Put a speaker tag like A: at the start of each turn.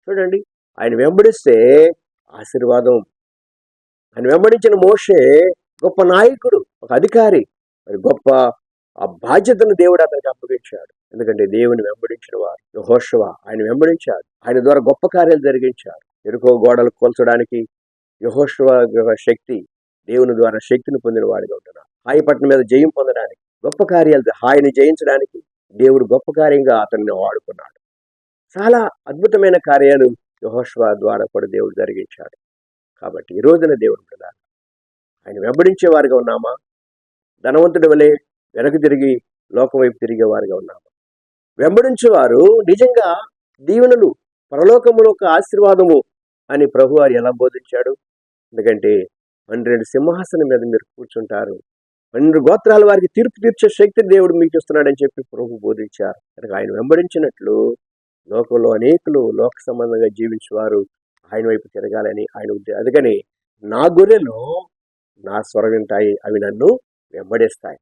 A: చూడండి, ఆయన వెంబడిస్తే ఆశీర్వాదం. ఆయన వెంబడించిన మోషే గొప్ప నాయకుడు, ఒక అధికారి. మరి గొప్ప ఆ బాధ్యతను దేవుడు అతనికి అప్పగించాడు. ఎందుకంటే దేవుని వెంబడించిన వారు యెహోషువ ఆయన వెంబడించాడు. ఆయన ద్వారా గొప్ప కార్యాలు జరిగించాడు. ఎరుకో గోడలు కూల్చడానికి యెహోషువ శక్తి, దేవుని ద్వారా శక్తిని పొందిన వాడిగా ఉంటున్నాడు. హాయి పట్టణం మీద జయం పొందడానికి, గొప్ప కార్యాలు హాయిని జయించడానికి దేవుడు గొప్ప కార్యంగా అతన్ని వాడుకున్నాడు. చాలా అద్భుతమైన కార్యాలు యెహోషువ ద్వారా కూడా దేవుడు జరిగించాడు. కాబట్టి ఈ రోజున దేవుడు కదా ఆయన వెంబడించే వారిగా ఉన్నామా? ధనవంతుడి వలె వెనక్కి తిరిగి లోకం వైపు తిరిగే వారిగా ఉన్నామా? వెంబడించేవారు నిజంగా దీవెనలు, పరలోకములో ఒక ఆశీర్వాదము అని ప్రభువారు ఎలా బోధించాడు? ఎందుకంటే 12 సింహాసనం మీద మీరు కూర్చుంటారు, 12 గోత్రాల వారికి తీర్పు తీర్చే శక్తి దేవుడు మీకు ఇస్తున్నాడని చెప్పి ప్రభు బోధించారు. కనుక ఆయన వెంబడించినట్లు లోకంలో అనేకులు లోక సంబంధంగా జీవించేవారు ఆయన వైపు తిరగాలని ఆయన ఉద్దేశం. అందుకని నా గొర్రెలు నా స్వరం వింటాయి, అవి నన్ను వెంబడిస్తాయి.